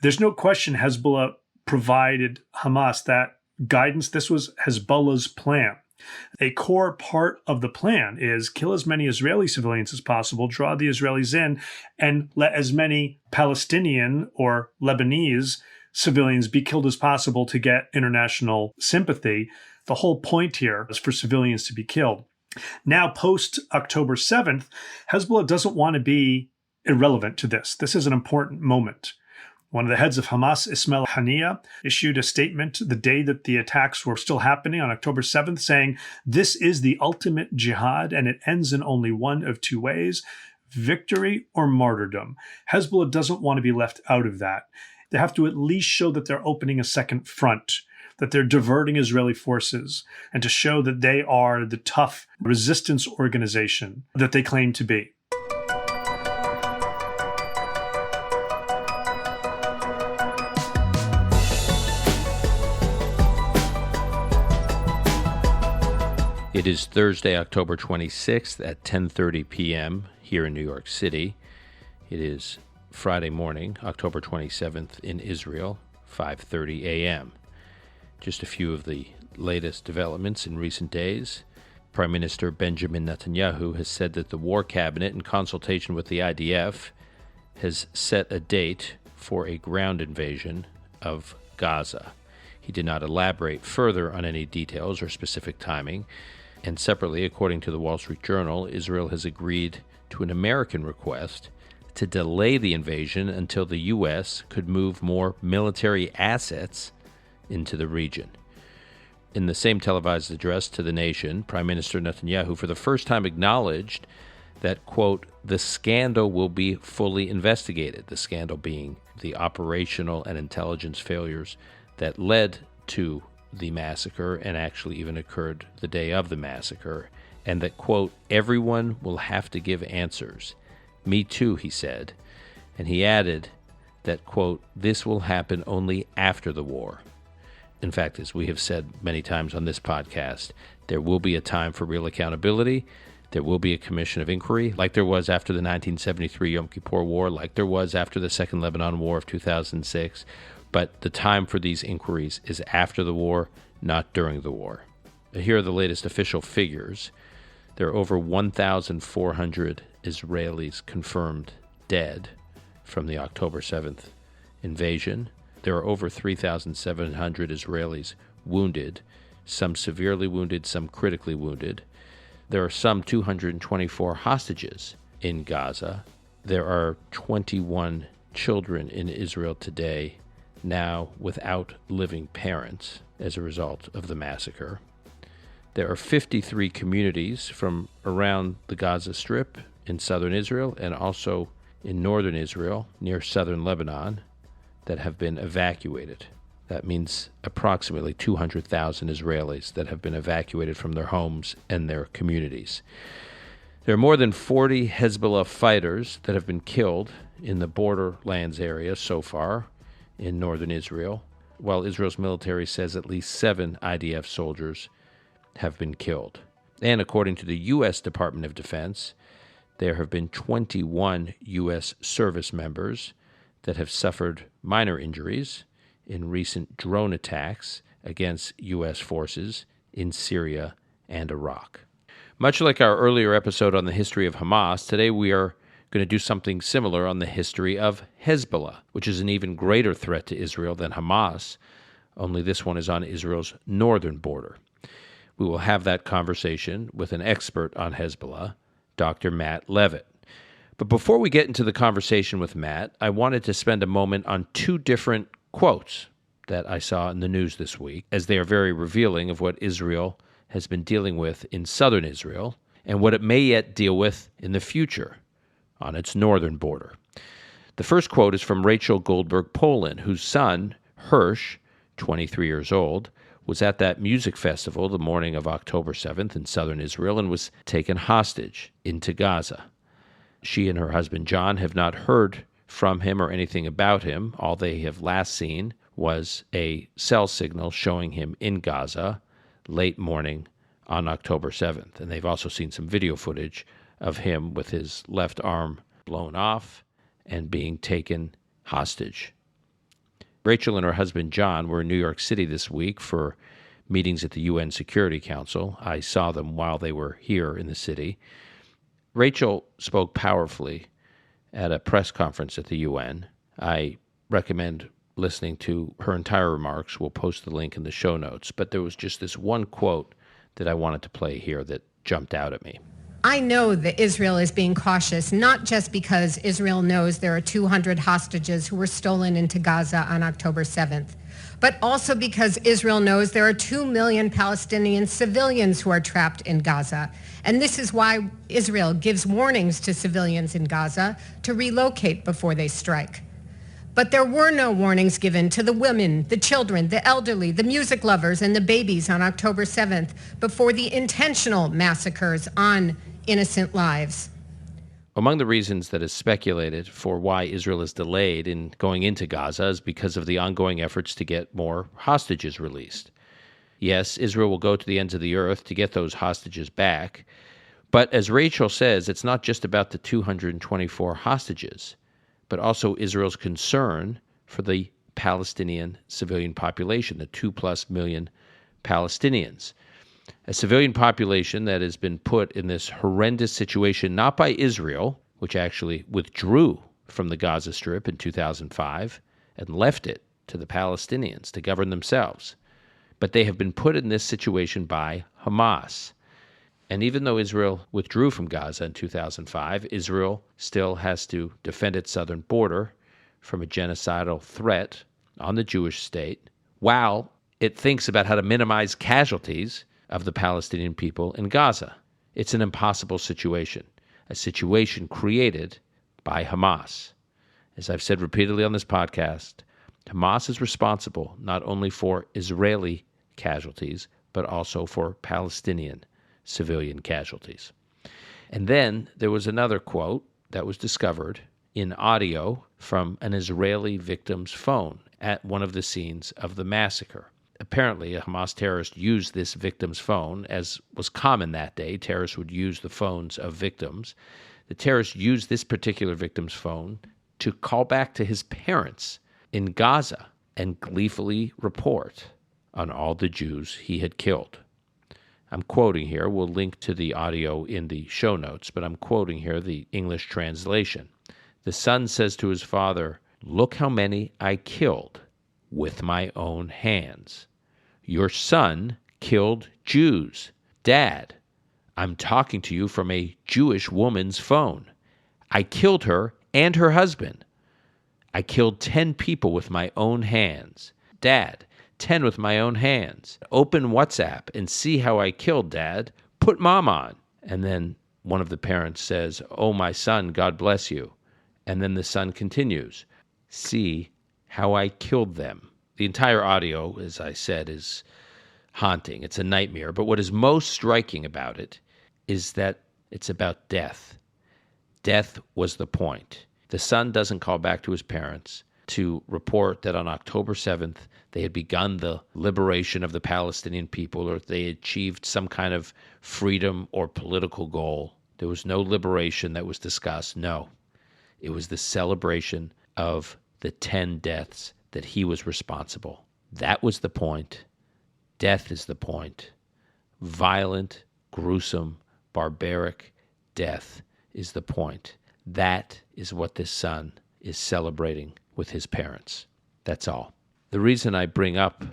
There's no question Hezbollah provided Hamas that guidance. This was Hezbollah's plan. A core part of the plan is kill as many Israeli civilians as possible, draw the Israelis in, and let as many Palestinian or Lebanese civilians be killed as possible to get international sympathy. The whole point here is for civilians to be killed. Now, post October 7th, Hezbollah doesn't want to be irrelevant to this. This is an important moment. One of the heads of Hamas, Ismail Haniyeh, issued a statement the day that the attacks were still happening on October 7th, saying, "This is the ultimate jihad, and it ends in only one of two ways, victory or martyrdom." Hezbollah doesn't want to be left out of that. They have to at least show that they're opening a second front, that they're diverting Israeli forces, and to show that they are the tough resistance organization that they claim to be. It is Thursday, October 26th at 10:30 p.m. here in New York City. It is Friday morning, October 27th in Israel, 5:30 a.m. Just a few of the latest developments in recent days. Prime Minister Benjamin Netanyahu has said that the War Cabinet, in consultation with the IDF, has set a date for a ground invasion of Gaza. He did not elaborate further on any details or specific timing. And separately, according to the Wall Street Journal, Israel has agreed to an American request to delay the invasion until the U.S. could move more military assets into the region. In the same televised address to the nation, Prime Minister Netanyahu for the first time acknowledged that, quote, the scandal will be fully investigated, the scandal being the operational and intelligence failures that led to the massacre and actually even occurred the day of the massacre, and that, quote, everyone will have to give answers. Me too, he said. And he added that, quote, this will happen only after the war. In fact, as we have said many times on this podcast, there will be a time for real accountability. There will be a commission of inquiry, like there was after the 1973 Yom Kippur War, like there was after the Second Lebanon War of 2006. But the time for these inquiries is after the war, not during the war. Here are the latest official figures. There are over 1,400 Israelis confirmed dead from the October 7th invasion. There are over 3,700 Israelis wounded, some severely wounded, some critically wounded. There are some 224 hostages in Gaza. There are 21 children in Israel today now without living parents as a result of the massacre. There are 53 communities from around the Gaza Strip in southern Israel and also in northern Israel near southern Lebanon that have been evacuated. That means approximately 200,000 Israelis that have been evacuated from their homes and their communities. There are more than 40 Hezbollah fighters that have been killed in the borderlands area so far in northern Israel, while Israel's military says at least 7 IDF soldiers have been killed. And according to the U.S. Department of Defense, there have been 21 U.S. service members that have suffered minor injuries in recent drone attacks against U.S. forces in Syria and Iraq. Much like our earlier episode on the history of Hamas, today we are going to do something similar on the history of Hezbollah, which is an even greater threat to Israel than Hamas, only this one is on Israel's northern border. We will have that conversation with an expert on Hezbollah, Dr. Matt Levitt. But before we get into the conversation with Matt, I wanted to spend a moment on 2 different quotes that I saw in the news this week, as they are very revealing of what Israel has been dealing with in southern Israel and what it may yet deal with in the future on its northern border. The first quote is from Rachel Goldberg-Polin, whose son, Hirsch, 23 years old, was at that music festival the morning of October 7th in southern Israel and was taken hostage into Gaza. She and her husband, John, have not heard from him or anything about him. All they have last seen was a cell signal showing him in Gaza late morning on October 7th. And they've also seen some video footage of him with his left arm blown off and being taken hostage Rachel and her husband John were in New York City this week for meetings at the UN Security Council. I saw them while they were here in the city. Rachel spoke powerfully at a press conference at the UN. I recommend listening to her entire remarks. We'll post the link in the show notes. But there was just this one quote that I wanted to play here that jumped out at me. I know that Israel is being cautious, not just because Israel knows there are 200 hostages who were stolen into Gaza on October 7th, but also because Israel knows there are 2 million Palestinian civilians who are trapped in Gaza. And this is why Israel gives warnings to civilians in Gaza to relocate before they strike. But there were no warnings given to the women, the children, the elderly, the music lovers, and the babies on October 7th before the intentional massacres on innocent lives. Among the reasons that is speculated for why Israel is delayed in going into Gaza is because of the ongoing efforts to get more hostages released. Yes, Israel will go to the ends of the earth to get those hostages back. But as Rachel says, it's not just about the 224 hostages, but also Israel's concern for the Palestinian civilian population, the 2+ million Palestinians. A civilian population that has been put in this horrendous situation, not by Israel, which actually withdrew from the Gaza Strip in 2005 and left it to the Palestinians to govern themselves, but they have been put in this situation by Hamas. And even though Israel withdrew from Gaza in 2005, Israel still has to defend its southern border from a genocidal threat on the Jewish state, while it thinks about how to minimize casualties of the Palestinian people in Gaza. It's an impossible situation, a situation created by Hamas. As I've said repeatedly on this podcast, Hamas is responsible not only for Israeli casualties, but also for Palestinian civilian casualties. And then there was another quote that was discovered in audio from an Israeli victim's phone at one of the scenes of the massacre. Apparently, a Hamas terrorist used this victim's phone, as was common that day. Terrorists would use the phones of victims. The terrorist used this particular victim's phone to call back to his parents in Gaza and gleefully report on all the Jews he had killed. I'm quoting here. We'll link to the audio in the show notes, but I'm quoting here the English translation. The son says to his father, "Look how many I killed with my own hands. Your son killed Jews. Dad, I'm talking to you from a Jewish woman's phone. I killed her and her husband. I killed 10 people with my own hands. Dad, 10 with my own hands. Open WhatsApp and see how I killed Dad. Put Mom on." And then one of the parents says, "Oh, my son, God bless you." And then the son continues, "See how I killed them." The entire audio, as I said, is haunting. It's a nightmare. But what is most striking about it is that it's about death. Death was the point. The son doesn't call back to his parents to report that on October 7th, they had begun the liberation of the Palestinian people, or they achieved some kind of freedom or political goal. There was no liberation that was discussed. No. It was the celebration of the 10 deaths that he was responsible. That was the point. Death is the point. Violent, gruesome, barbaric death is the point. That is what this son is celebrating with his parents. That's all. The reason I bring up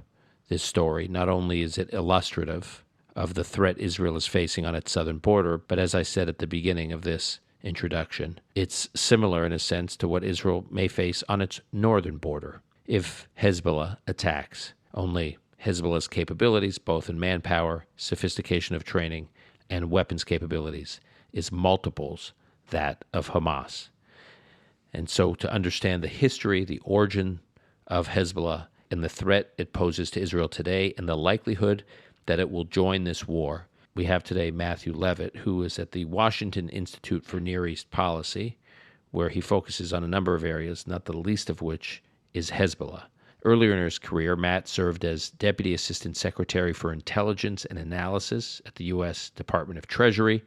this story, not only is it illustrative of the threat Israel is facing on its southern border, but as I said at the beginning of this introduction, it's similar in a sense to what Israel may face on its northern border if Hezbollah attacks. Only Hezbollah's capabilities, both in manpower, sophistication of training, and weapons capabilities, is multiples that of Hamas. And so to understand the history, the origin of Hezbollah, and the threat it poses to Israel today, and the likelihood that it will join this war, we have today Matthew Levitt, who is at the Washington Institute for Near East Policy, where he focuses on a number of areas, not the least of which is Hezbollah. Earlier in his career, Matt served as Deputy Assistant Secretary for Intelligence and Analysis at the U.S. Department of Treasury.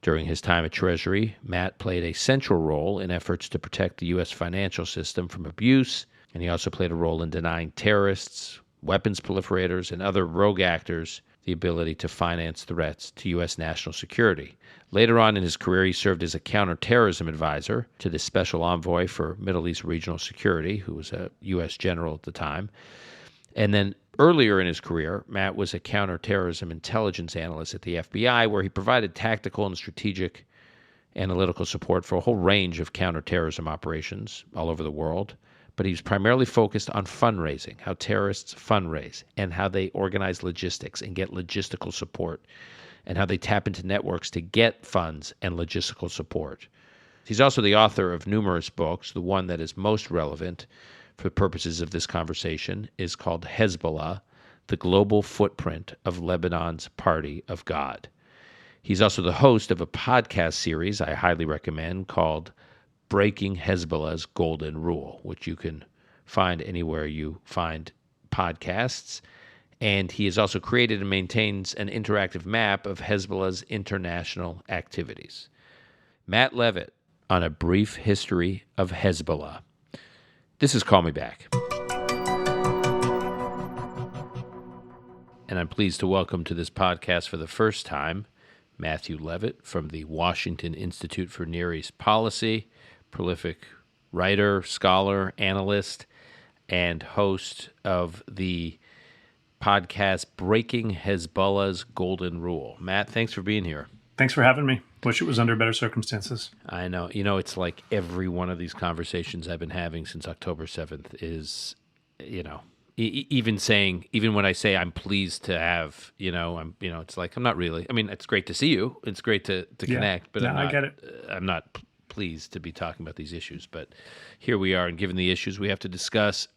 During his time at Treasury, Matt played a central role in efforts to protect the U.S. financial system from abuse And he also played a role in denying terrorists, weapons proliferators, and other rogue actors the ability to finance threats to U.S. national security. Later on in his career, he served as a counterterrorism advisor to the special envoy for Middle East regional security, who was a U.S. general at the time. And then earlier in his career, Matt was a counterterrorism intelligence analyst at the FBI, where he provided tactical and strategic analytical support for a whole range of counterterrorism operations all over the world. But he was primarily focused on fundraising, how terrorists fundraise, and how they organize logistics and get logistical support, and how they tap into networks to get funds and logistical support. He's also the author of numerous books. The one that is most relevant for the purposes of this conversation is called Hezbollah, The Global Footprint of Lebanon's Party of God. He's also the host of a podcast series I highly recommend called Breaking Hezbollah's Golden Rule, which you can find anywhere you find podcasts. And he has also created and maintains an interactive map of Hezbollah's international activities. Matt Levitt on a brief history of Hezbollah. This is Call Me Back. And I'm pleased to welcome to this podcast for the first time Matthew Levitt from the Washington Institute for Near East Policy, prolific writer, scholar, analyst, and host of the podcast Breaking Hezbollah's Golden Rule. Matt, thanks for being here. Thanks for having me. Wish it was under better circumstances. I know. You know, it's like every one of these conversations I've been having since October 7th is, even when I say I'm pleased to have, it's like I'm not really. I mean, it's great to see you. It's great to connect, but I get it. I'm not pleased to be talking about these issues, but here we are, and given the issues we have to discuss,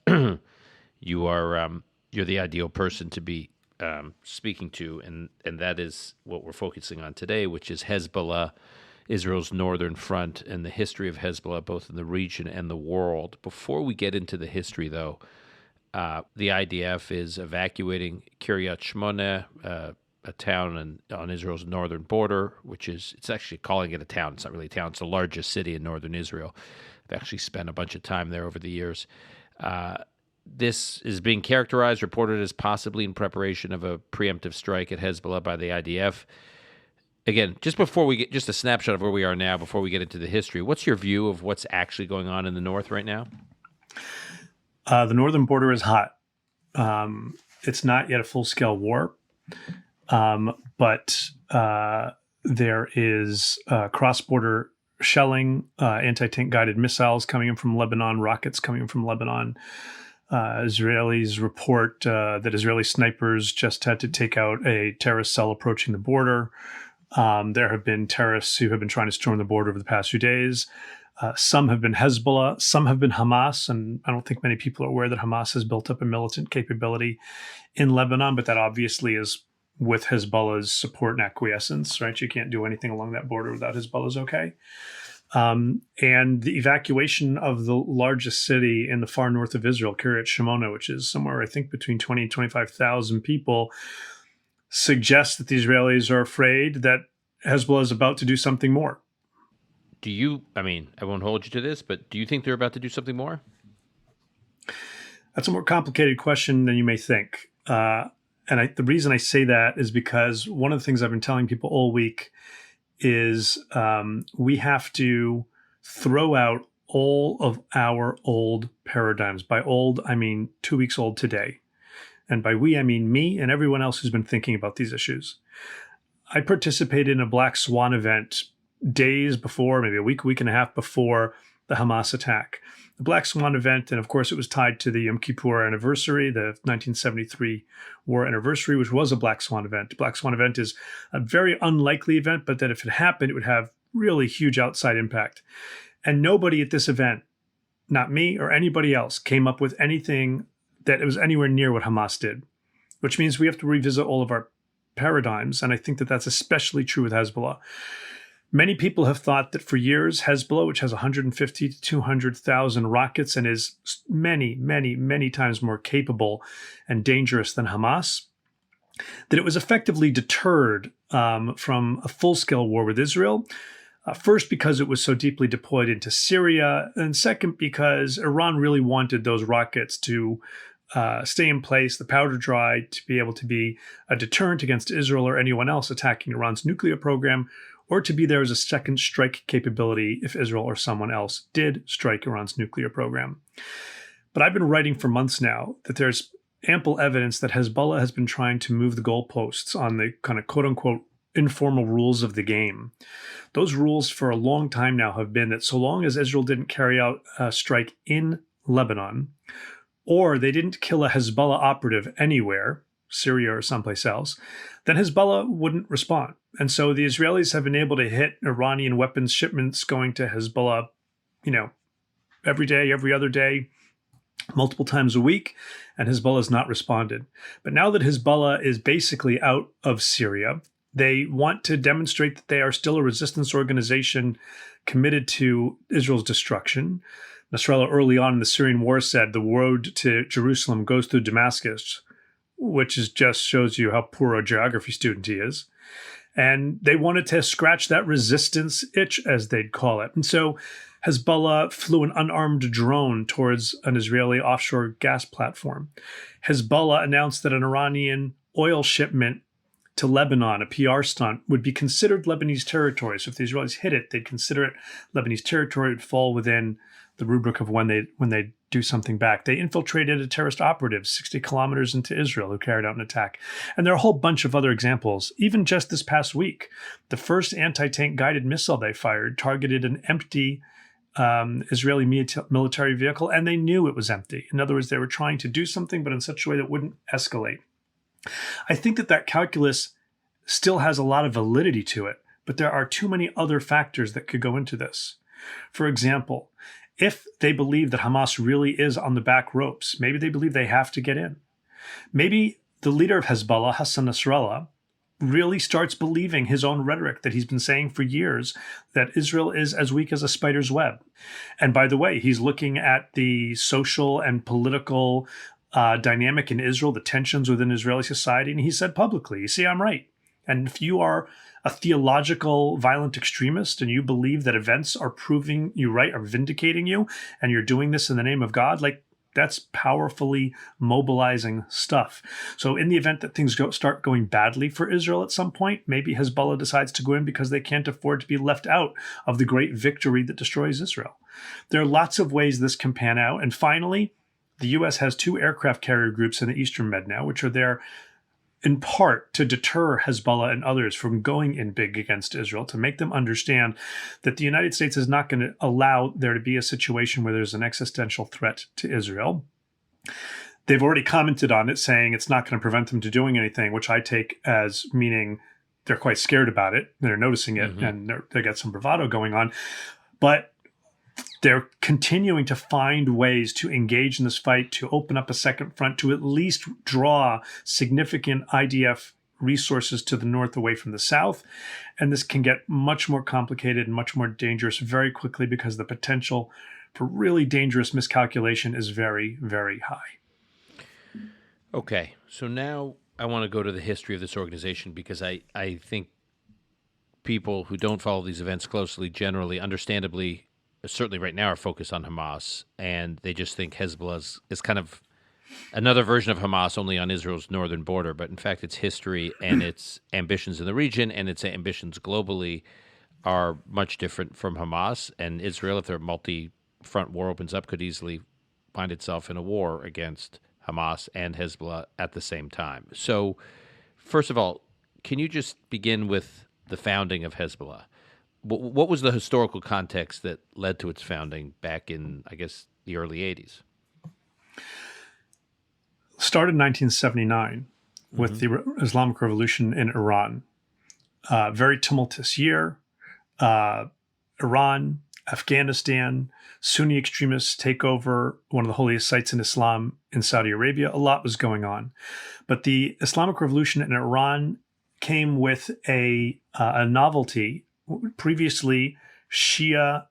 you're the ideal person to be speaking to, and that is what we're focusing on today, which is Hezbollah, Israel's northern front, and the history of Hezbollah, both in the region and the world. Before we get into the history, though, the IDF is evacuating Kiryat Shmona, a town on Israel's northern border, it's actually calling it a town. It's not really a town. It's the largest city in northern Israel. I've actually spent a bunch of time there over the years. This is being reported as possibly in preparation of a preemptive strike at Hezbollah by the IDF. Again, just a snapshot of where we are now before we get into the history. What's your view of what's actually going on in the north right now? The northern border is hot. It's not yet a full-scale war. But there is cross-border shelling, anti-tank guided missiles coming in from Lebanon, rockets coming in from Lebanon. Israelis report that Israeli snipers just had to take out a terrorist cell approaching the border. There have been terrorists who have been trying to storm the border over the past few days. Some have been Hezbollah, some have been Hamas, and I don't think many people are aware that Hamas has built up a militant capability in Lebanon, but that obviously is with Hezbollah's support and acquiescence, right? You can't do anything along that border without Hezbollah's okay. And the evacuation of the largest city in the far north of Israel, Kiryat Shmona, which is somewhere, I think, between 20 and 25,000 people, suggests that the Israelis are afraid that Hezbollah is about to do something more. I won't hold you to this, but do you think they're about to do something more? That's a more complicated question than you may think. The reason I say that is because one of the things I've been telling people all week is we have to throw out all of our old paradigms. By old, I mean 2 weeks old today. And by we, I mean me and everyone else who's been thinking about these issues. I participated in a Black Swan event days before, maybe a week and a half before the Hamas attack. The Black Swan event, and of course it was tied to the Yom Kippur anniversary, the 1973 war anniversary, which was a Black Swan event. Black Swan event is a very unlikely event, but that if it happened, it would have really huge outside impact. And nobody at this event, not me or anybody else, came up with anything that was anywhere near what Hamas did, which means we have to revisit all of our paradigms. And I think that that's especially true with Hezbollah. Many people have thought that for years, Hezbollah, which has 150 to 200,000 rockets and is many, many, many times more capable and dangerous than Hamas, that it was effectively deterred from a full-scale war with Israel First, because it was so deeply deployed into Syria, and second, because Iran really wanted those rockets to stay in place, the powder dry, to be able to be a deterrent against Israel or anyone else attacking Iran's nuclear program, or to be there as a second strike capability if Israel or someone else did strike Iran's nuclear program. But I've been writing for months now that there's ample evidence that Hezbollah has been trying to move the goalposts on the kind of quote-unquote informal rules of the game. Those rules for a long time now have been that so long as Israel didn't carry out a strike in Lebanon, or they didn't kill a Hezbollah operative anywhere, Syria or someplace else, then Hezbollah wouldn't respond. And so the Israelis have been able to hit Iranian weapons shipments going to Hezbollah, every day, every other day, multiple times a week, and Hezbollah has not responded. But now that Hezbollah is basically out of Syria, they want to demonstrate that they are still a resistance organization committed to Israel's destruction. Nasrallah early on in the Syrian war said the road to Jerusalem goes through Damascus, which just shows you how poor a geography student he is. And they wanted to scratch that resistance itch, as they'd call it. And so Hezbollah flew an unarmed drone towards an Israeli offshore gas platform. Hezbollah announced that an Iranian oil shipment to Lebanon, a PR stunt, would be considered Lebanese territory. So if the Israelis hit it, they'd consider it Lebanese territory. It would fall within the rubric of when they do something back. They infiltrated a terrorist operative 60 kilometers into Israel who carried out an attack. And there are a whole bunch of other examples. Even just this past week, the first anti-tank guided missile they fired targeted an empty Israeli military vehicle, and they knew it was empty. In other words, they were trying to do something, but in such a way that wouldn't escalate. I think that calculus still has a lot of validity to it, but there are too many other factors that could go into this. For example, if they believe that Hamas really is on the back ropes, maybe they believe they have to get in. Maybe the leader of Hezbollah, Hassan Nasrallah, really starts believing his own rhetoric that he's been saying for years, that Israel is as weak as a spider's web. And by the way, he's looking at the social and political dynamic in Israel, the tensions within Israeli society, and he said publicly, you see, I'm right. And if you are a theological violent extremist and you believe that events are proving you right, are vindicating you, and you're doing this in the name of God, that's powerfully mobilizing stuff. So in the event that things start going badly for Israel at some point, maybe Hezbollah decides to go in because they can't afford to be left out of the great victory that destroys Israel. There are lots of ways this can pan out. And finally, the U.S. has 2 aircraft carrier groups in the Eastern Med now, which are there in part to deter Hezbollah and others from going in big against Israel, to make them understand that the United States is not going to allow there to be a situation where there's an existential threat to Israel. They've already commented on it, saying it's not going to prevent them to doing anything, which I take as meaning they're quite scared about it. They're noticing it, and they got some bravado going on. But they're continuing to find ways to engage in this fight, to open up a second front, to at least draw significant IDF resources to the north away from the south. And this can get much more complicated and much more dangerous very quickly, because the potential for really dangerous miscalculation is very, very high. Okay, so now I want to go to the history of this organization, because I think people who don't follow these events closely generally, understandably, certainly right now, are focused on Hamas, and they just think Hezbollah is kind of another version of Hamas, only on Israel's northern border. But in fact, its history and its ambitions in the region and its ambitions globally are much different from Hamas. And Israel, if their multi-front war opens up, could easily find itself in a war against Hamas and Hezbollah at the same time. So, first of all, can you just begin with the founding of Hezbollah? What was the historical context that led to its founding back in, I guess, the early 80s? Started in 1979 with the Islamic Revolution in Iran. Very tumultuous year. Iran, Afghanistan, Sunni extremists take over one of the holiest sites in Islam in Saudi Arabia. A lot was going on. But the Islamic Revolution in Iran came with a novelty. Previously, Shia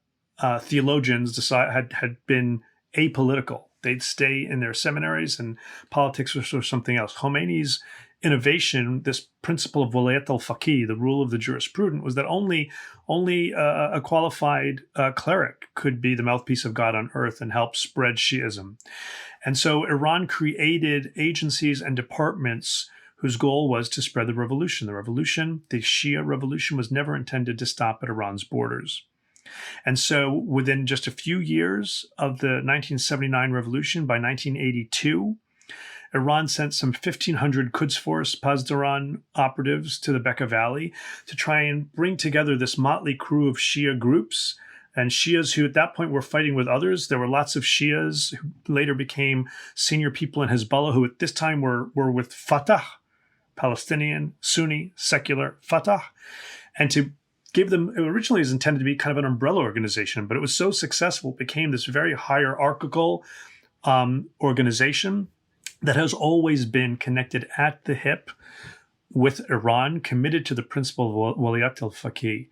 theologians had been apolitical. They'd stay in their seminaries, and politics was sort of something else. Khomeini's innovation, this principle of wilayat al-faqih, the rule of the jurisprudent, was that only a qualified cleric could be the mouthpiece of God on earth and help spread Shiism. And so Iran created agencies and departments whose goal was to spread the revolution. The Shia revolution, was never intended to stop at Iran's borders. And so within just a few years of the 1979 revolution, by 1982, Iran sent some 1,500 Quds Force Pasdaran operatives to the Bekaa Valley to try and bring together this motley crew of Shia groups and Shias who at that point were fighting with others. There were lots of Shias who later became senior people in Hezbollah who at this time were with Fatah, Palestinian, Sunni, secular Fatah, and to give them, it originally was intended to be kind of an umbrella organization, but it was so successful, it became this very hierarchical organization that has always been connected at the hip with Iran, committed to the principle of wilayat al-faqih.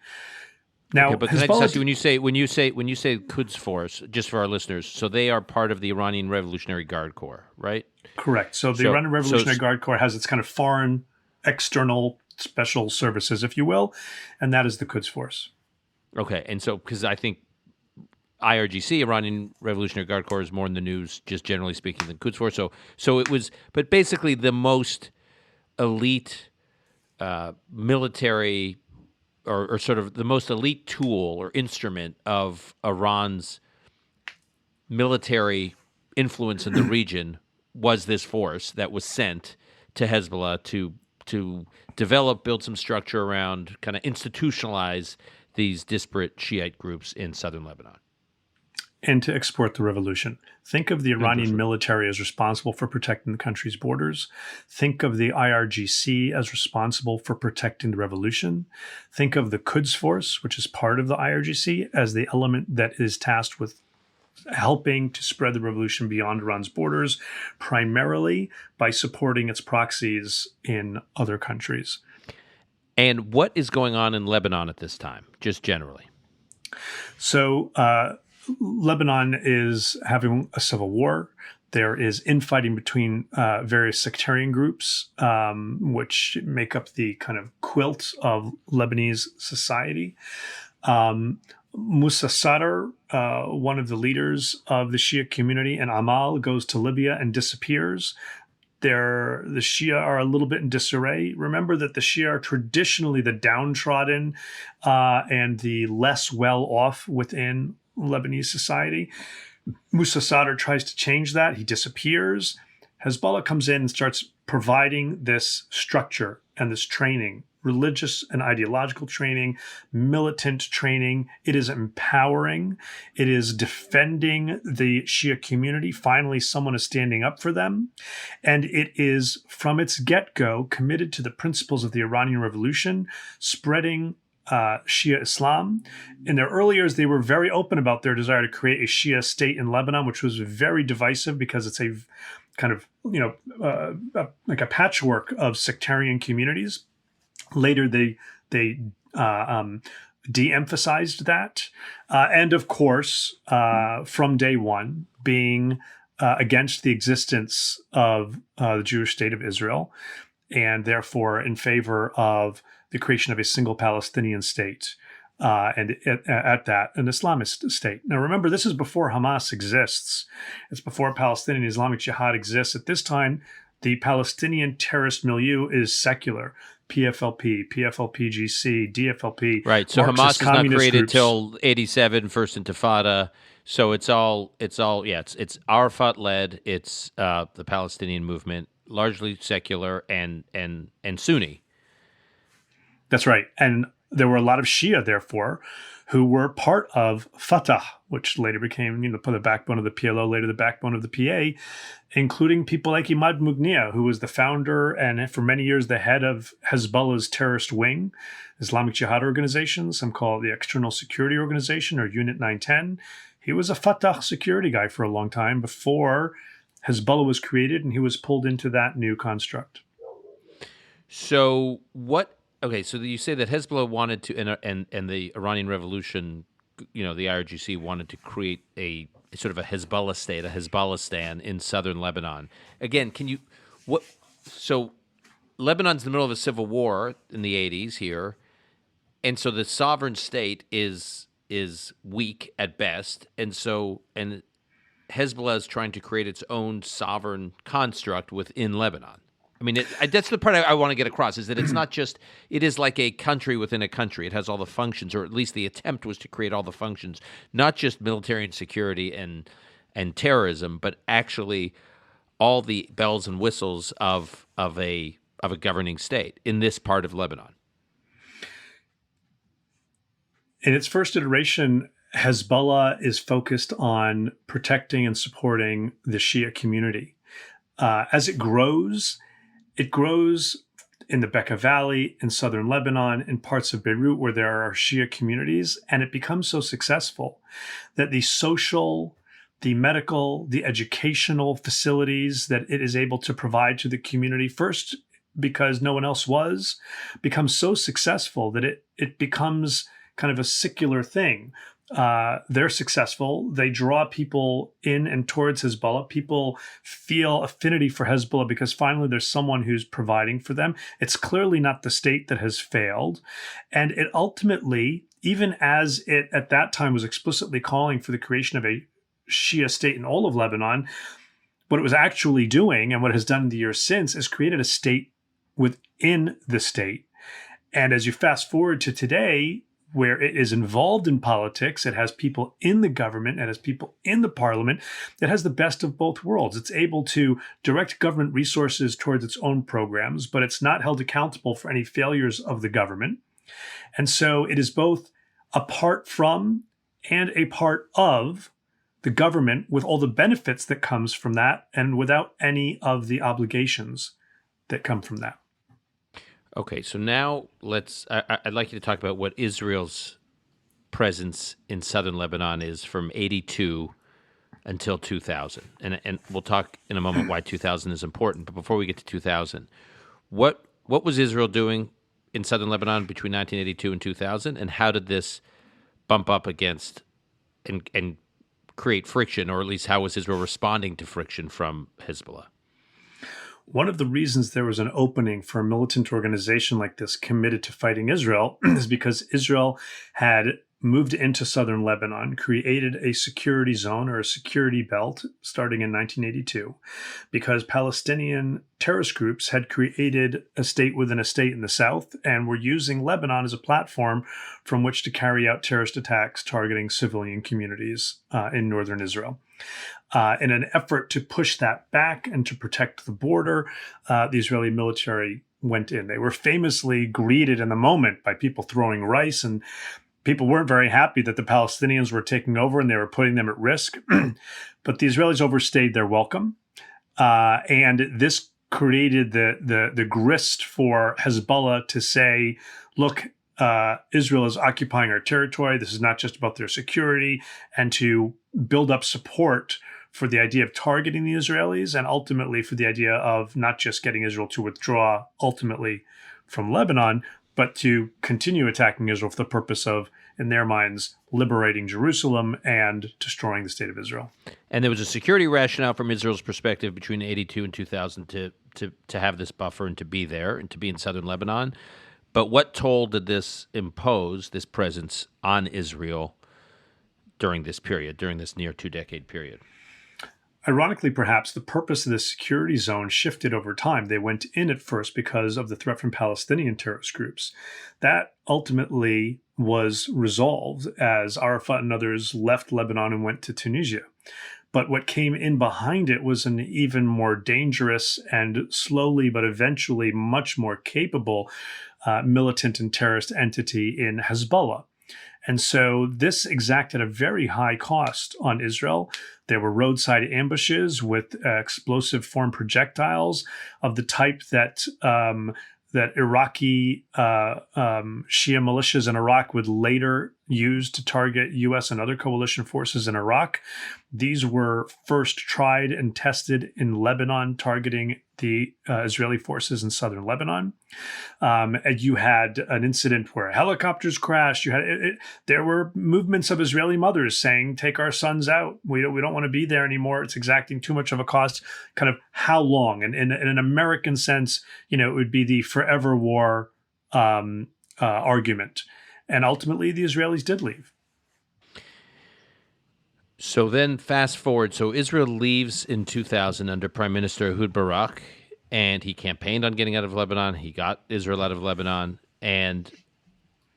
Now, okay, but can I just ask you, when you say Quds Force, just for our listeners, so they are part of the Iranian Revolutionary Guard Corps, right? Correct. So the Iranian Revolutionary Guard Corps has its kind of foreign, external special services, if you will, and that is the Quds Force. Okay, and so because I think IRGC, Iranian Revolutionary Guard Corps, is more in the news, just generally speaking, than Quds Force. So it was, but basically the most elite military, or sort of the most elite tool or instrument of Iran's military influence in the region was this force that was sent to Hezbollah to develop, build some structure around, kind of institutionalize these disparate Shiite groups in southern Lebanon. And to export the revolution. Think of the Iranian military as responsible for protecting the country's borders. Think of the IRGC as responsible for protecting the revolution. Think of the Quds Force, which is part of the IRGC, as the element that is tasked with helping to spread the revolution beyond Iran's borders, primarily by supporting its proxies in other countries. And what is going on in Lebanon at this time, just generally? So Lebanon is having a civil war. There is infighting between various sectarian groups, which make up the kind of quilt of Lebanese society. Musa Sadr, one of the leaders of the Shia community in Amal, goes to Libya and disappears. The Shia are a little bit in disarray. Remember that the Shia are traditionally the downtrodden and the less well-off within Lebanese society. Musa Sadr tries to change that. He disappears. Hezbollah comes in and starts providing this structure and this training, religious and ideological training, militant training. It is empowering. It is defending the Shia community. Finally, someone is standing up for them. And it is, from its get-go, committed to the principles of the Iranian Revolution, spreading Shia Islam. In their early years, they were very open about their desire to create a Shia state in Lebanon, which was very divisive because it's a kind of, like a patchwork of sectarian communities. Later, they de-emphasized that. And of course, from day one, being against the existence of the Jewish state of Israel, and therefore in favor of the creation of a single Palestinian state, and at that, an Islamist state. Now, remember, this is before Hamas exists. It's before Palestinian Islamic Jihad exists. At this time, the Palestinian terrorist milieu is secular. PFLP, PFLP-GC, DFLP. Right. So Marxist Hamas is not created groups. till 87, First Intifada. So it's Arafat led. It's the Palestinian movement, largely secular and Sunni. That's right. And there were a lot of Shia, therefore, who were part of Fatah, which later became, the backbone of the PLO, later the backbone of the PA, including people like Imad Mughniya, who was the founder and for many years the head of Hezbollah's terrorist wing, Islamic Jihad organization. Some call it the External Security Organization, or Unit 910. He was a Fatah security guy for a long time before Hezbollah was created, and he was pulled into that new construct. So what? Okay, so you say that Hezbollah wanted to, and the Iranian Revolution, the IRGC wanted to create a sort of a Hezbollah state, a Hezbollah stan in southern Lebanon. Again, so Lebanon's in the middle of a civil war in the 80s here, and so the sovereign state is weak at best, and Hezbollah is trying to create its own sovereign construct within Lebanon. I mean, that's the part I want to get across, is that it's not just – it is like a country within a country. It has all the functions, or at least the attempt was to create all the functions, not just military and security and terrorism, but actually all the bells and whistles of a governing state in this part of Lebanon. In its first iteration, Hezbollah is focused on protecting and supporting the Shia community. As it grows in the Bekaa Valley, in southern Lebanon, in parts of Beirut where there are Shia communities, and it becomes so successful that the social, the medical, the educational facilities that it is able to provide to the community, first because no one else was, becomes so successful that it becomes kind of a secular thing. They're successful. They draw people in and towards Hezbollah. People feel affinity for Hezbollah because finally there's someone who's providing for them. It's clearly not the state that has failed. And it ultimately, even as it at that time was explicitly calling for the creation of a Shia state in all of Lebanon, what it was actually doing, and what it has done in the years since, is created a state within the state. And as you fast forward to today, where it is involved in politics, it has people in the government, it has people in the parliament, it has the best of both worlds. It's able to direct government resources towards its own programs, but it's not held accountable for any failures of the government. And so it is both apart from and a part of the government, with all the benefits that comes from that and without any of the obligations that come from that. Okay, so now I'd like you to talk about what Israel's presence in southern Lebanon is from 82 until 2000. And we'll talk in a moment why 2000 is important. But before we get to 2000, what was Israel doing in southern Lebanon between 1982 and 2000? And how did this bump up against and create friction, or at least how was Israel responding to friction from Hezbollah? One of the reasons there was an opening for a militant organization like this committed to fighting Israel is because Israel had moved into southern Lebanon, created a security zone or a security belt starting in 1982, because Palestinian terrorist groups had created a state within a state in the south and were using Lebanon as a platform from which to carry out terrorist attacks targeting civilian communities in northern Israel. In an effort to push that back and to protect the border, the Israeli military went in. They were famously greeted in the moment by people throwing rice, and people weren't very happy that the Palestinians were taking over and they were putting them at risk. But the Israelis overstayed their welcome. And this created the grist for Hezbollah to say, look, Israel is occupying our territory. This is not just about their security, and to build up support for the idea of targeting the Israelis, and ultimately for the idea of not just getting Israel to withdraw ultimately from Lebanon, but to continue attacking Israel for the purpose of, in their minds, liberating Jerusalem and destroying the state of Israel. And there was a security rationale from Israel's perspective between 82 and 2000 to have this buffer and to be there and to be in southern Lebanon. But what toll did this impose, this presence, on Israel during this period, during this near 2-decade period? Ironically, perhaps, the purpose of the security zone shifted over time. They went in at first because of the threat from Palestinian terrorist groups. That ultimately was resolved as Arafat and others left Lebanon and went to Tunisia. But what came in behind it was an even more dangerous and slowly but eventually much more capable militant and terrorist entity in Hezbollah. And so this exacted a very high cost on Israel. There were roadside ambushes with explosive form projectiles of the type that that Iraqi Shia militias in Iraq would later used to target U.S. and other coalition forces in Iraq. These were first tried and tested in Lebanon, targeting the Israeli forces in southern Lebanon. And you had an incident where helicopters crashed. There were movements of Israeli mothers saying, "Take our sons out. We don't want to be there anymore. It's exacting too much of a cost." Kind of how long? And in an American sense, it would be the forever war argument. And ultimately, the Israelis did leave. So then fast forward. So Israel leaves in 2000 under Prime Minister Ehud Barak, and he campaigned on getting out of Lebanon. He got Israel out of Lebanon. And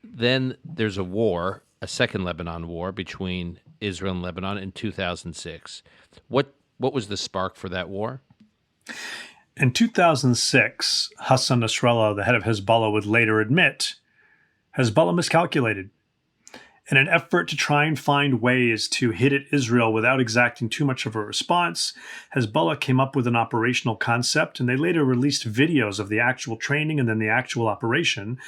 then there's a war, a second Lebanon war between Israel and Lebanon in 2006. What was the spark for that war? In 2006, Hassan Nasrallah, the head of Hezbollah, would later admit Hezbollah miscalculated. In an effort to try and find ways to hit at Israel without exacting too much of a response, Hezbollah came up with an operational concept, and they later released videos of the actual training and then the actual operation,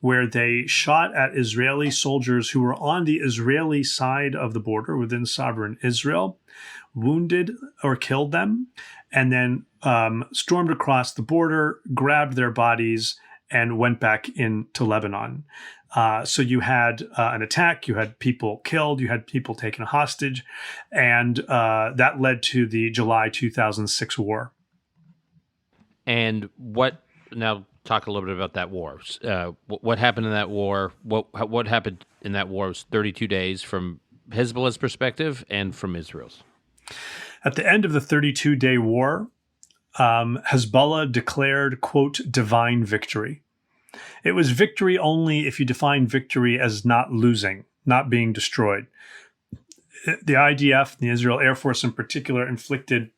where they shot at Israeli soldiers who were on the Israeli side of the border within sovereign Israel, wounded or killed them, and then stormed across the border, grabbed their bodies, and went back into Lebanon. So you had an attack, you had people killed, you had people taken hostage, and that led to the July 2006 war. And now talk a little bit about that war. What happened in that war? What happened in that war was 32 days from Hezbollah's perspective and from Israel's. At the end of the 32-day war, Hezbollah declared, quote, divine victory. It was victory only if you define victory as not losing, not being destroyed. The IDF, the Israel Air Force in particular, inflicted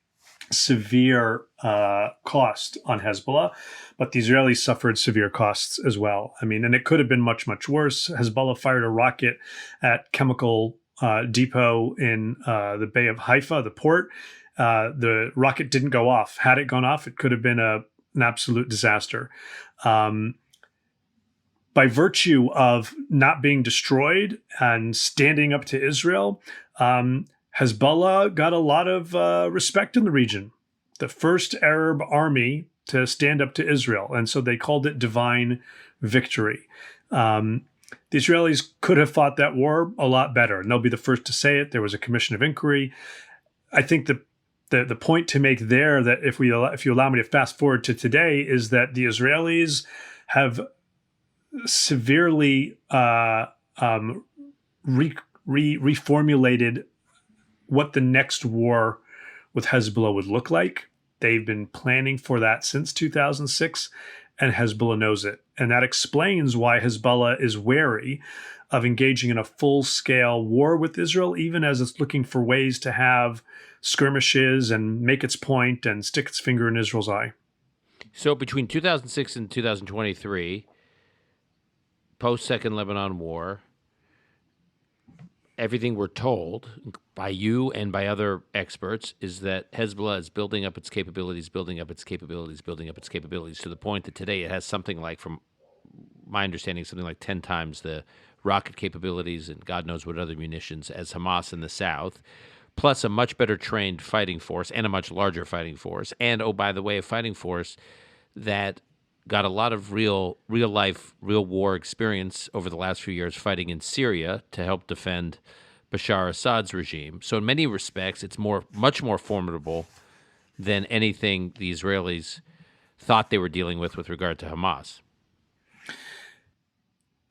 severe cost on Hezbollah, but the Israelis suffered severe costs as well. And it could have been much, much worse. Hezbollah fired a rocket at chemical depot in the Bay of Haifa, the port. The rocket didn't go off. Had it gone off, it could have been an absolute disaster. By virtue of not being destroyed and standing up to Israel, Hezbollah got a lot of respect in the region. The first Arab army to stand up to Israel. And so they called it divine victory. The Israelis could have fought that war a lot better, and they'll be the first to say it. There was a commission of inquiry. I think the point to make there, that if you allow me to fast forward to today, is that the Israelis have severely reformulated what the next war with Hezbollah would look like. They've been planning for that since 2006, and Hezbollah knows it. And that explains why Hezbollah is wary of engaging in a full-scale war with Israel, even as it's looking for ways to have skirmishes and make its point and stick its finger in Israel's eye. So between 2006 and 2023, post-Second Lebanon War, everything we're told by you and by other experts is that Hezbollah is building up its capabilities to the point that today it has something like, from my understanding, something like 10 times the rocket capabilities and God knows what other munitions as Hamas in the south, plus a much better trained fighting force and a much larger fighting force. And, oh, by the way, a fighting force that got a lot of real life, real war experience over the last few years fighting in Syria to help defend Bashar Assad's regime. So in many respects, it's much more formidable than anything the Israelis thought they were dealing with regard to Hamas.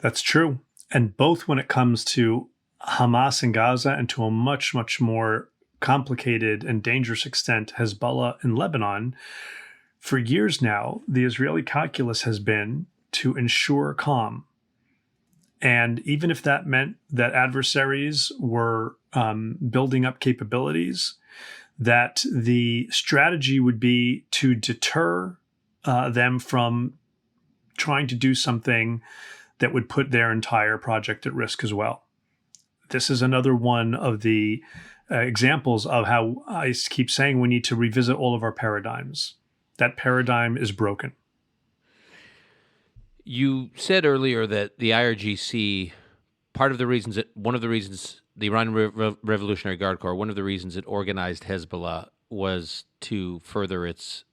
That's true. And both when it comes to Hamas in Gaza and to a much, much more complicated and dangerous extent, Hezbollah in Lebanon, for years now, the Israeli calculus has been to ensure calm. And even if that meant that adversaries were building up capabilities, that the strategy would be to deter them from trying to do something that would put their entire project at risk as well. This is another one of the examples of how I keep saying we need to revisit all of our paradigms. That paradigm is broken. You said earlier that the IRGC one of the reasons the Iranian Revolutionary Guard Corps, one of the reasons it organized Hezbollah was to further its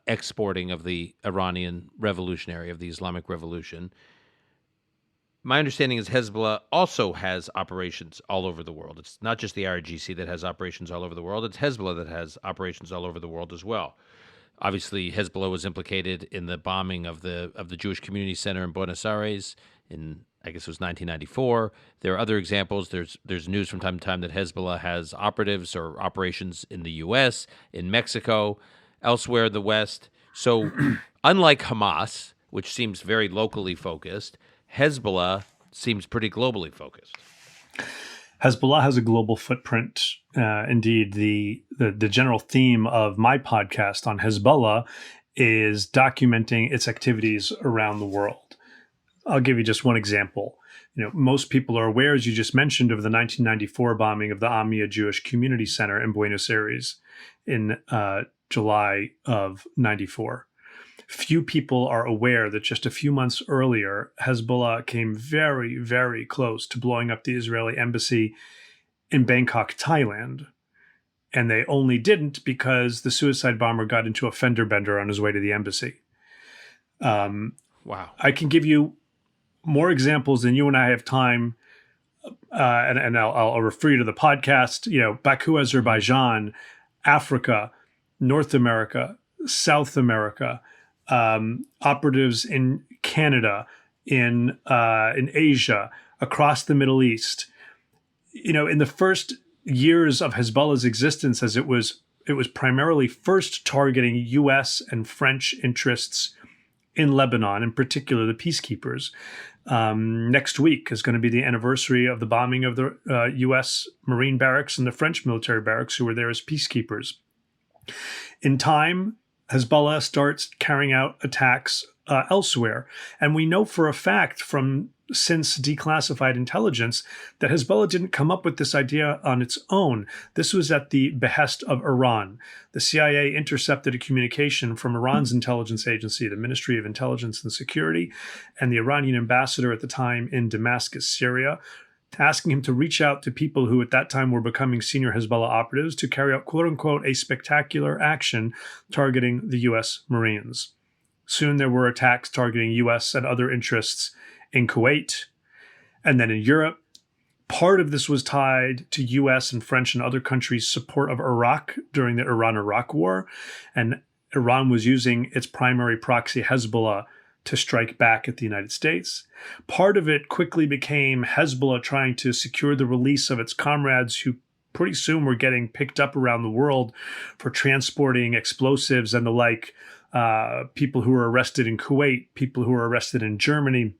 exporting of the Iranian revolutionary, of the Islamic Revolution. My understanding is Hezbollah also has operations all over the world. It's not just the IRGC that has operations all over the world. It's Hezbollah that has operations all over the world as well. Obviously, Hezbollah was implicated in the bombing of the Jewish Community Center in Buenos Aires in, I guess it was 1994. There are other examples. There's news from time to time that Hezbollah has operatives or operations in the U.S., in Mexico, elsewhere in the West. So unlike Hamas, which seems very locally focused, Hezbollah seems pretty globally focused. Hezbollah has a global footprint. Indeed, the general theme of my podcast on Hezbollah is documenting its activities around the world. I'll give you just one example. Most people are aware, as you just mentioned, of the 1994 bombing of the Amia Jewish Community Center in Buenos Aires in July of 94. Few people are aware that just a few months earlier, Hezbollah came very, very close to blowing up the Israeli embassy in Bangkok, Thailand. And they only didn't because the suicide bomber got into a fender bender on his way to the embassy. Wow. I can give you more examples than you and I have time, and I'll refer you to the podcast. Baku, Azerbaijan, Africa, North America, South America, operatives in Canada, in Asia, across the Middle East. In the first years of Hezbollah's existence, as it was primarily first targeting U.S. and French interests in Lebanon, in particular the peacekeepers. Next week is going to be the anniversary of the bombing of the U.S. Marine barracks and the French military barracks who were there as peacekeepers. In time, Hezbollah starts carrying out attacks elsewhere. And we know for a fact from since declassified intelligence that Hezbollah didn't come up with this idea on its own. This was at the behest of Iran. The CIA intercepted a communication from Iran's intelligence agency, the Ministry of Intelligence and Security, and the Iranian ambassador at the time in Damascus, Syria, asking him to reach out to people who at that time were becoming senior Hezbollah operatives to carry out, quote unquote, a spectacular action targeting the U.S. Marines. Soon there were attacks targeting U.S. and other interests in Kuwait, and then in Europe. Part of this was tied to U.S. and French and other countries' support of Iraq during the Iran-Iraq War, and Iran was using its primary proxy, Hezbollah, to strike back at the United States. Part of it quickly became Hezbollah trying to secure the release of its comrades who pretty soon were getting picked up around the world for transporting explosives and the like, people who were arrested in Kuwait, people who were arrested in Germany.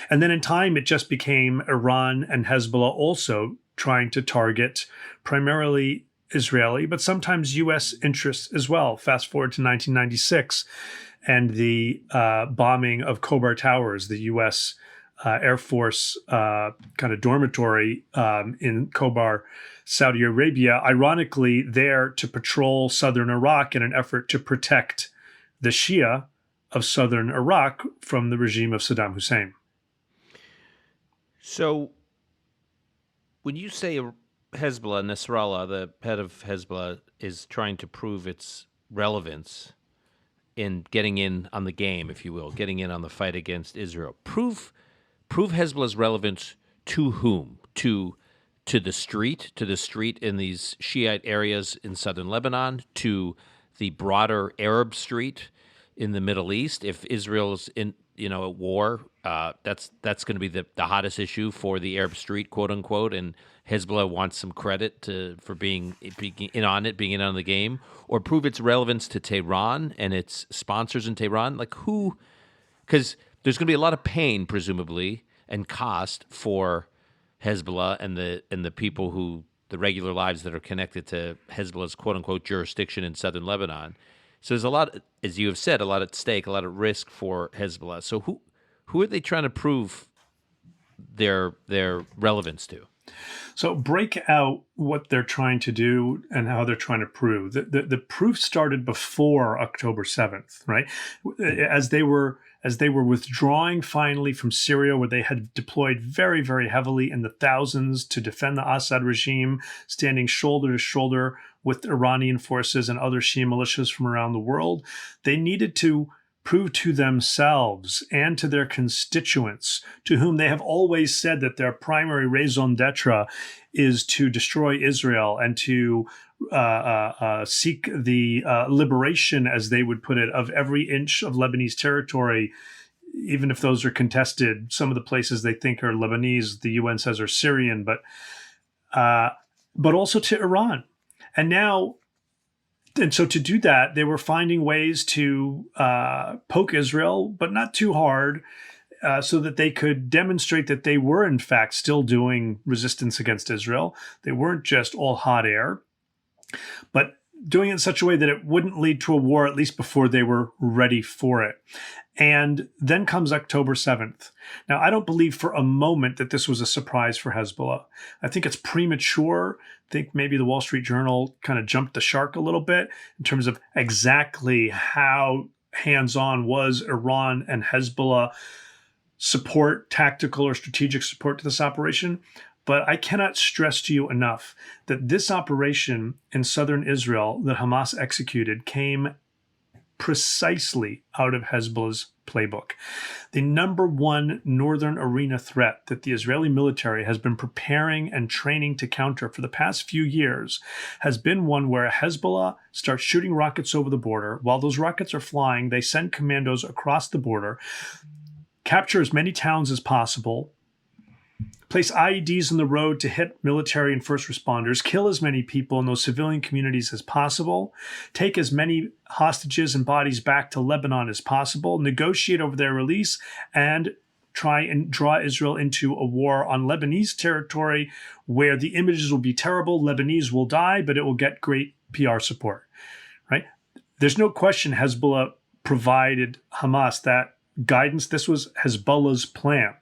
And then in time, it just became Iran and Hezbollah also trying to target primarily Israeli, but sometimes U.S. interests as well. Fast forward to 1996 and the bombing of Khobar Towers, the U.S. Air Force kind of dormitory in Khobar, Saudi Arabia, ironically there to patrol southern Iraq in an effort to protect the Shia of southern Iraq from the regime of Saddam Hussein. So when you say Hezbollah, Nasrallah, the head of Hezbollah, is trying to prove its relevance in getting in on the game, if you will, getting in on the fight against Israel, prove Hezbollah's relevance to whom? To the street in these Shiite areas in southern Lebanon, to the broader Arab street in the Middle East. If Israel's in at war, that's going to be the hottest issue for the Arab street, quote unquote, and Hezbollah wants some credit for being in on the game, or prove its relevance to Tehran and its sponsors in Tehran. Like who? Because there's going to be a lot of pain, presumably, and cost for Hezbollah and the people who the regular lives that are connected to Hezbollah's quote unquote jurisdiction in southern Lebanon. So there's a lot, as you have said, a lot at stake, a lot of risk for Hezbollah. So who are they trying to prove their relevance to? So break out what they're trying to do and how they're trying to prove. The proof started before October 7th, right? As they were withdrawing finally from Syria, where they had deployed very, very heavily in the thousands to defend the Assad regime, standing shoulder to shoulder with Iranian forces and other Shia militias from around the world, they needed to prove to themselves and to their constituents, to whom they have always said that their primary raison d'etre is to destroy Israel and to seek the liberation, as they would put it, of every inch of Lebanese territory, even if those are contested. Some of the places they think are Lebanese, the UN says are Syrian, but also to Iran. And so to do that, they were finding ways to poke Israel, but not too hard, so that they could demonstrate that they were, in fact, still doing resistance against Israel. They weren't just all hot air, but doing it in such a way that it wouldn't lead to a war, at least before they were ready for it. And then comes October 7th. Now, I don't believe for a moment that this was a surprise for Hezbollah. I think it's premature. I think maybe the Wall Street Journal kind of jumped the shark a little bit in terms of exactly how hands-on was Iran and Hezbollah support, tactical or strategic support to this operation. But I cannot stress to you enough that this operation in southern Israel that Hamas executed came precisely out of Hezbollah's playbook. The number one northern arena threat that the Israeli military has been preparing and training to counter for the past few years has been one where Hezbollah starts shooting rockets over the border. While those rockets are flying, they send commandos across the border, capture as many towns as possible, place IEDs in the road to hit military and first responders, kill as many people in those civilian communities as possible, take as many hostages and bodies back to Lebanon as possible, negotiate over their release, and try and draw Israel into a war on Lebanese territory where the images will be terrible, Lebanese will die, but it will get great PR support, right? There's no question Hezbollah provided Hamas that guidance. This was Hezbollah's plan.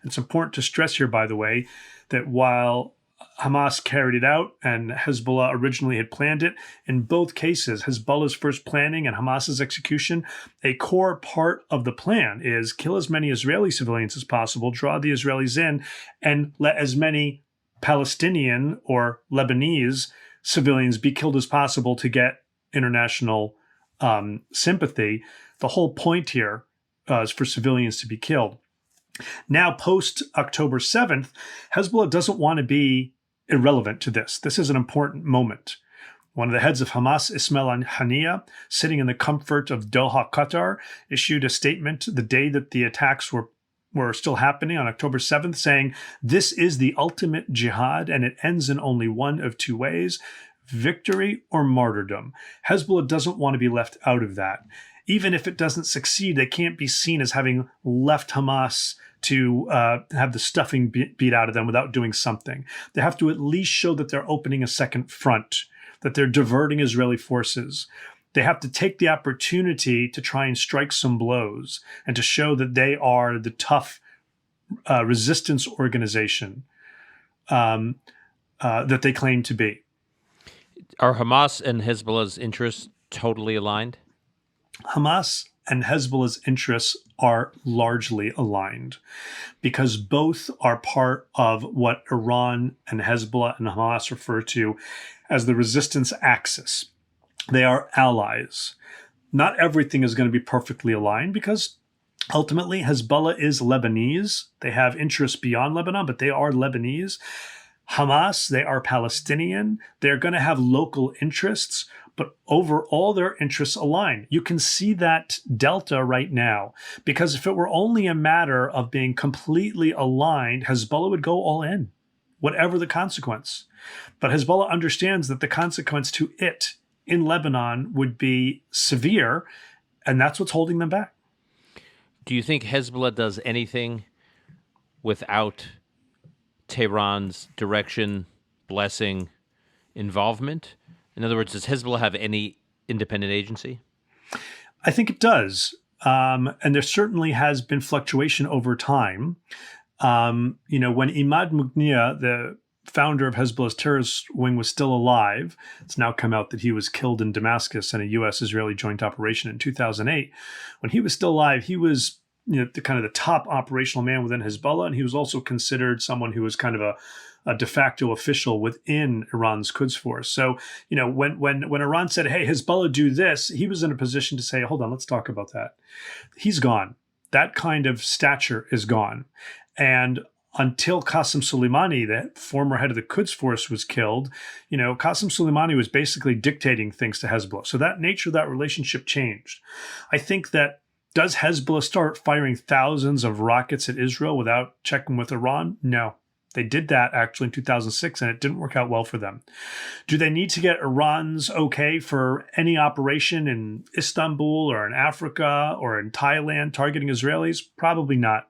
It's important to stress here, by the way, that while Hamas carried it out and Hezbollah originally had planned it, in both cases, Hezbollah's first planning and Hamas's execution, a core part of the plan is kill as many Israeli civilians as possible, draw the Israelis in, and let as many Palestinian or Lebanese civilians be killed as possible to get international sympathy. The whole point here is for civilians to be killed. Now, post-October 7th, Hezbollah doesn't want to be irrelevant to this. This is an important moment. One of the heads of Hamas, Ismail Haniyeh, sitting in the comfort of Doha, Qatar, issued a statement the day that the attacks were still happening on October 7th, saying, "This is the ultimate jihad, and it ends in only one of two ways, victory or martyrdom." Hezbollah doesn't want to be left out of that. Even if it doesn't succeed, they can't be seen as having left Hamas to have the stuffing beat out of them without doing something. They have to at least show that they're opening a second front, that they're diverting Israeli forces. They have to take the opportunity to try and strike some blows and to show that they are the tough resistance organization that they claim to be. Are Hamas and Hezbollah's interests totally aligned? Hamas and Hezbollah's interests are largely aligned because both are part of what Iran and Hezbollah and Hamas refer to as the resistance axis. They are allies. Not everything is going to be perfectly aligned because ultimately Hezbollah is Lebanese. They have interests beyond Lebanon, but they are Lebanese. Hamas, they are Palestinian. They're going to have local interests, but overall their interests align. You can see that delta right now, because if it were only a matter of being completely aligned, Hezbollah would go all in, whatever the consequence. But Hezbollah understands that the consequence to it in Lebanon would be severe, and that's what's holding them back. Do you think Hezbollah does anything without Tehran's direction, blessing, involvement? In other words, does Hezbollah have any independent agency? I think it does. And there certainly has been fluctuation over time. When Imad Mughniya, the founder of Hezbollah's terrorist wing was still alive. It's now come out that he was killed in Damascus in a U.S.-Israeli joint operation in 2008. When he was still alive, he was the kind of the top operational man within Hezbollah, and he was also considered someone who was kind of a de facto official within Iran's Quds Force. So, when Iran said, "Hey, Hezbollah, do this," he was in a position to say, "Hold on, let's talk about that." He's gone. That kind of stature is gone, and until Qasem Soleimani, the former head of the Quds Force, was killed, Qasem Soleimani was basically dictating things to Hezbollah. So that nature of that relationship changed. I think that, does Hezbollah start firing thousands of rockets at Israel without checking with Iran? No. They did that actually in 2006, and it didn't work out well for them. Do they need to get Iran's okay for any operation in Istanbul or in Africa or in Thailand targeting Israelis? Probably not.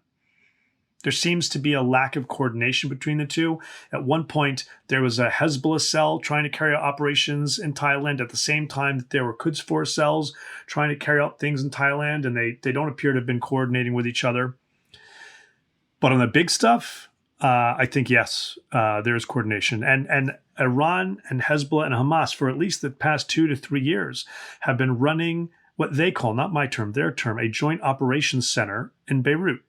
There seems to be a lack of coordination between the two. At one point, there was a Hezbollah cell trying to carry out operations in Thailand at the same time that there were Quds Force cells trying to carry out things in Thailand, and they don't appear to have been coordinating with each other. But on the big stuff, I think, yes, there is coordination. And Iran and Hezbollah and Hamas, for at least the past 2 to 3 years, have been running what they call, not my term, their term, a joint operations center in Beirut,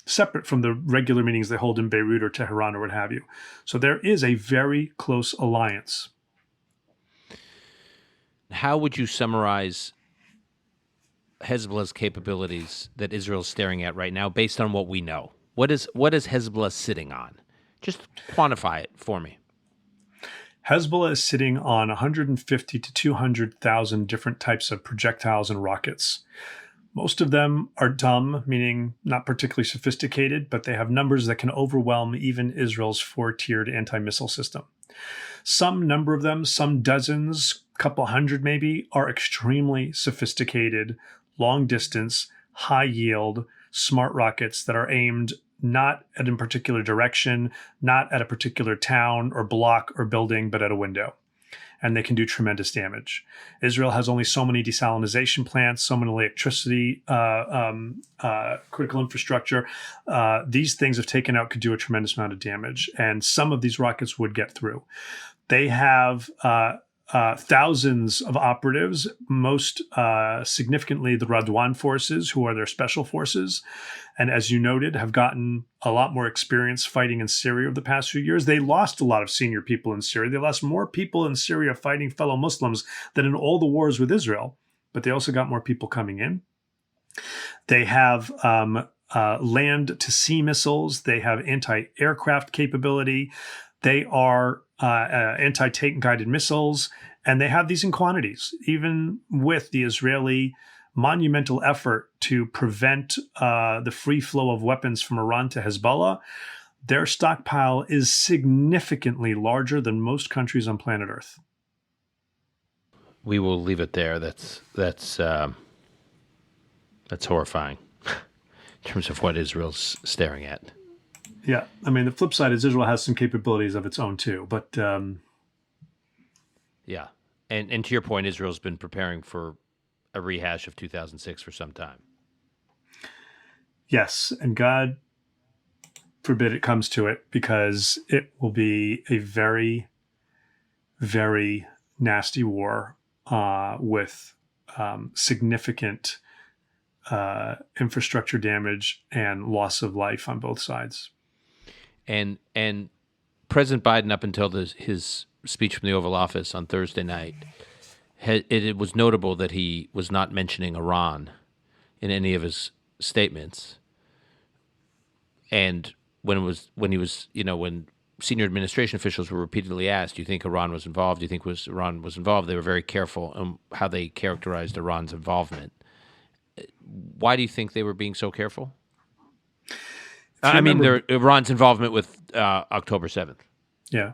separate from the regular meetings they hold in Beirut or Tehran or what have you. So there is a very close alliance. How would you summarize Hezbollah's capabilities that Israel's staring at right now based on what we know? What is Hezbollah sitting on? Just quantify it for me. Hezbollah is sitting on 150 to 200,000 different types of projectiles and rockets. Most of them are dumb, meaning not particularly sophisticated, but they have numbers that can overwhelm even Israel's 4-tiered anti-missile system. Some number of them, some dozens, couple hundred maybe, are extremely sophisticated, long distance, high yield, smart rockets that are aimed not at a particular direction, not at a particular town or block or building, but at a window. And they can do tremendous damage. Israel has only so many desalinization plants, so many electricity, critical infrastructure. These things, if taken out, could do a tremendous amount of damage. And some of these rockets would get through. They have thousands of operatives, most significantly the Radwan forces, who are their special forces. And as you noted, have gotten a lot more experience fighting in Syria over the past few years. They lost a lot of senior people in Syria. They lost more people in Syria fighting fellow Muslims than in all the wars with Israel. But they also got more people coming in. They have land-to-sea missiles. They have anti-aircraft capability. They are anti-tank guided missiles, and they have these in quantities, even with the Israeli monumental effort to prevent the free flow of weapons from Iran to Hezbollah. Their stockpile is significantly larger than most countries on planet Earth. We will leave it there. That's horrifying in terms of what Israel's staring at. Yeah, I mean, the flip side is Israel has some capabilities of its own too, but yeah, and to your point, Israel's been preparing for a rehash of 2006 for some time. Yes, and God forbid it comes to it, because it will be a very, very nasty war with significant infrastructure damage and loss of life on both sides. And President Biden, up until his speech from the Oval Office on Thursday night, it was notable that he was not mentioning Iran in any of his statements. And when senior administration officials were repeatedly asked, "Do you think Iran was involved? Do you think Iran was involved?" They were very careful in how they characterized Iran's involvement. Why do you think they were being so careful? Iran's involvement with October 7th. Yeah.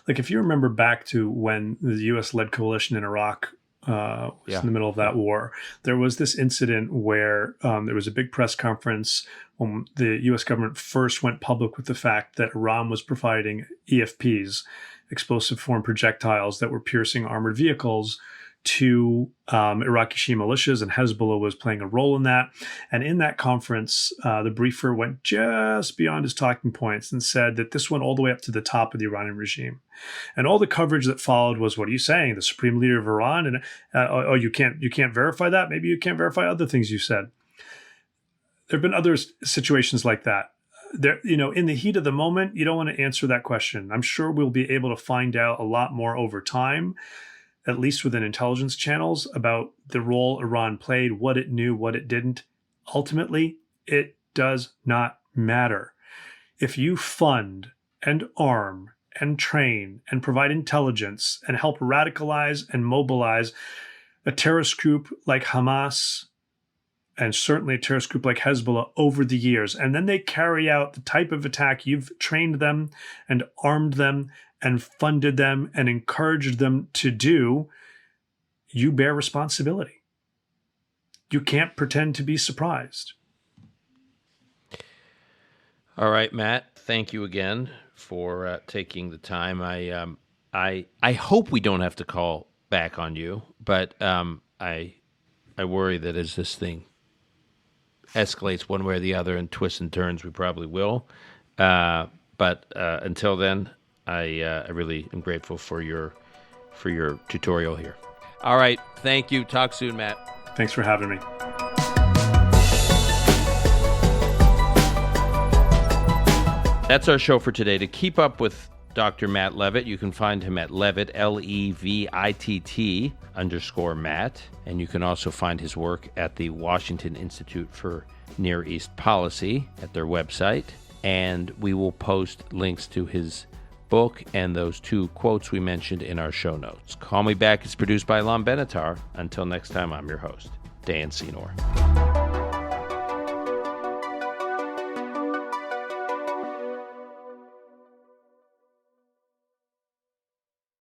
Like, if you remember back to when the U.S.-led coalition in Iraq was in the middle of that war, there was this incident where there was a big press conference when the U.S. government first went public with the fact that Iran was providing EFPs, explosive form projectiles that were piercing armored vehicles, to Iraqi Shia militias, and Hezbollah was playing a role in that. And in that conference, the briefer went just beyond his talking points and said that this went all the way up to the top of the Iranian regime. And all the coverage that followed was, what are you saying? The supreme leader of Iran? And you can't verify that? Maybe you can't verify other things you said. There have been other situations like that. There, in the heat of the moment, you don't want to answer that question. I'm sure we'll be able to find out a lot more over time, at least within intelligence channels, about the role Iran played, what it knew, what it didn't. Ultimately, it does not matter. If you fund and arm and train and provide intelligence and help radicalize and mobilize a terrorist group like Hamas, and certainly a terrorist group like Hezbollah over the years, and then they carry out the type of attack you've trained them and armed them and funded them and encouraged them to do, you bear responsibility. You can't pretend to be surprised. All right, Matt, thank you again for taking the time. I hope we don't have to call back on you, but I worry that as this thing escalates one way or the other and twists and turns, we probably will. But until then, I really am grateful for your tutorial here. All right. Thank you. Talk soon, Matt. Thanks for having me. That's our show for today. To keep up with Dr. Matt Levitt, you can find him at Levitt, Levitt_Matt. And you can also find his work at the Washington Institute for Near East Policy at their website. And we will post links to his book and those two quotes we mentioned in our show notes. Call Me Back is produced by Alon Benatar. Until next time, I'm your host, Dan Senor.